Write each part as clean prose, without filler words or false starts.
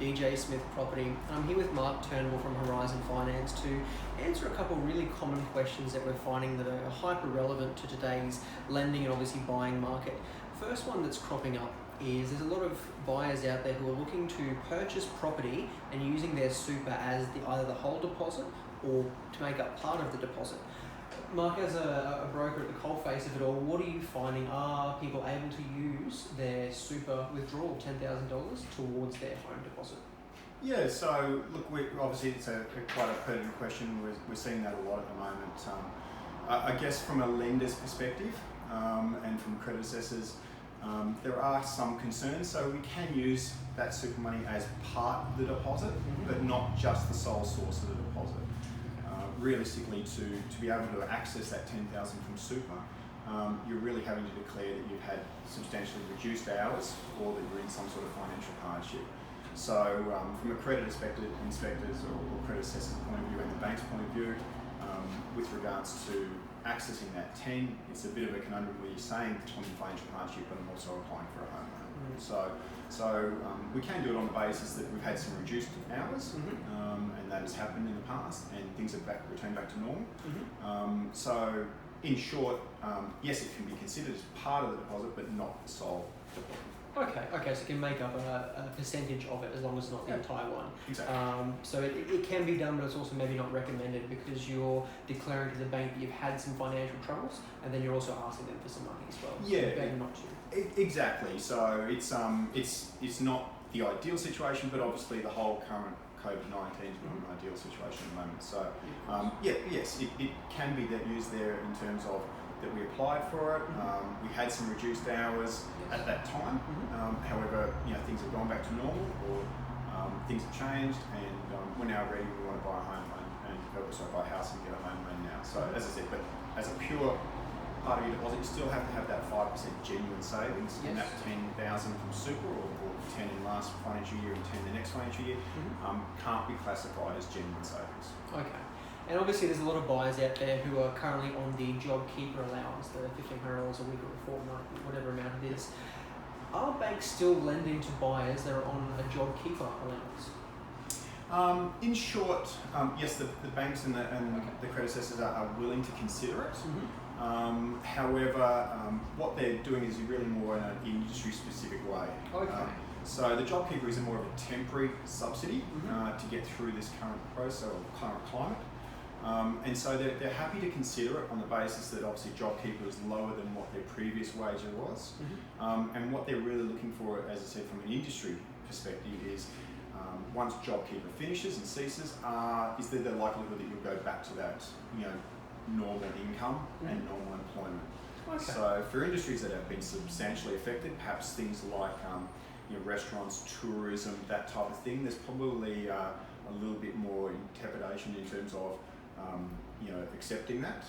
DJ Smith Property, and I'm here with Mark Turnbull from Horizon Finance to answer a couple of really common questions that we're finding that are hyper relevant to today's lending and obviously buying market. First one that's cropping up is there's a lot of buyers out there who are looking to purchase property and using their super as either the whole deposit or to make up part of the deposit. Mark, as a broker at the coalface of it all, what are you finding? Are people able to use their super withdrawal of $10,000 towards their home deposit? Yeah, so look, obviously it's quite a pertinent question. We're seeing that a lot at the moment. I guess from a lender's perspective and from credit assessors, there are some concerns. So we can use that super money as part of the deposit, but not just the sole source of the deposit. Realistically, to be able to access that $10,000 from super, you're really having to declare that you've had substantially reduced hours or that you're in some sort of financial hardship. So from a credit inspectors or credit assessors point of view and the bank's point of view, with regards to accessing that 10, it's a bit of a conundrum where you're saying that I'm in financial hardship but I'm also applying for a home loan. So we can do it on the basis that we've had some reduced hours, and that has happened in the past, and things have returned back to normal. So in short, yes, it can be considered as part of the deposit, but not the sole deposit. Okay, so it can make up a percentage of it as long as it's not the entire one. Exactly. So it can be done, but it's also maybe not recommended because you're declaring to the bank that you've had some financial troubles, and then you're also asking them for some money as well. Yeah, so better not to. Exactly. So it's not the ideal situation, but obviously the whole current COVID-19 is not an ideal situation at the moment. So yes, it can be that used there in terms of that we applied for it. We had some reduced hours at that time. However, things have gone back to normal, or things have changed, and we're now ready. We want to buy a home loan and buy a house and get a home loan now. So as I said, but as a pure part of your deposit, you still have to have that 5% genuine savings, and that 10,000 from super or 10 in last financial year and 10 the next financial year can't be classified as genuine savings. Okay. And obviously there's a lot of buyers out there who are currently on the JobKeeper allowance, the $1,500 a week or a fortnight, whatever amount it is. Are banks still lending to buyers that are on a JobKeeper allowance? In short, yes, the banks and the credit assessors are willing to consider it. However, what they're doing is really more in an industry-specific way. So the JobKeeper is more of a temporary subsidy to get through this current process or current climate. And so they're happy to consider it on the basis that obviously JobKeeper is lower than what their previous wage was. And what they're really looking for, as I said, from an industry perspective is once JobKeeper finishes and ceases, is there the likelihood that you'll go back to that normal income and normal employment. So for industries that have been substantially affected, perhaps things like restaurants, tourism, that type of thing, there's probably a little bit more trepidation in terms of accepting that.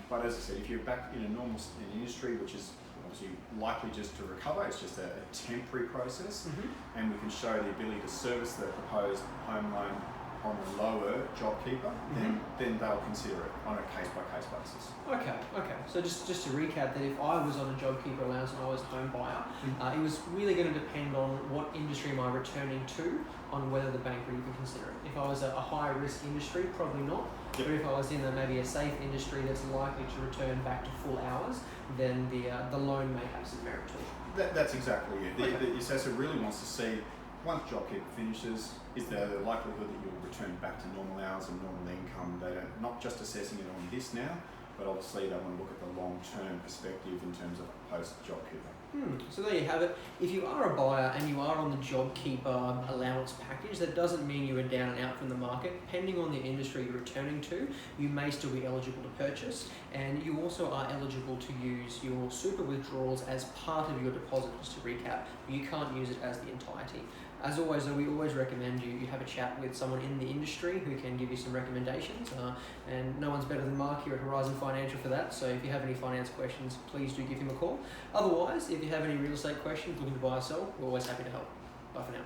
But as I said, if you're back in a normal industry, which is obviously likely just to recover, it's just a temporary process, and we can show the ability to service the proposed home loan on a lower JobKeeper, then they'll consider it on a case-by-case basis. Okay. So just to recap, that if I was on a JobKeeper allowance and I was a home buyer, it was really going to depend on what industry am I returning to, on whether the bank would even consider it. If I was a high-risk industry, probably not. But if I was in maybe a safe industry that's likely to return back to full hours, then the loan may have some merit to it. That's exactly it. The assessor really wants to see, once JobKeeper finishes, is there the likelihood that you'll return back to normal hours and normal income? They don't, not just assessing it on this now, but obviously they want to look at the long-term perspective in terms of post-JobKeeper. So there you have it. If you are a buyer and you are on the JobKeeper allowance package, that doesn't mean you are down and out from the market. Depending on the industry you're returning to, you may still be eligible to purchase, and you also are eligible to use your super withdrawals as part of your deposit, just to recap. You can't use it as the entirety. As always, though, we always recommend you have a chat with someone in the industry who can give you some recommendations, and no one's better than Mark here at Horizon Financial for that. So if you have any finance questions, please do give him a call. Otherwise, if you have any real estate questions, looking to buy or sell, we're always happy to help. Bye for now.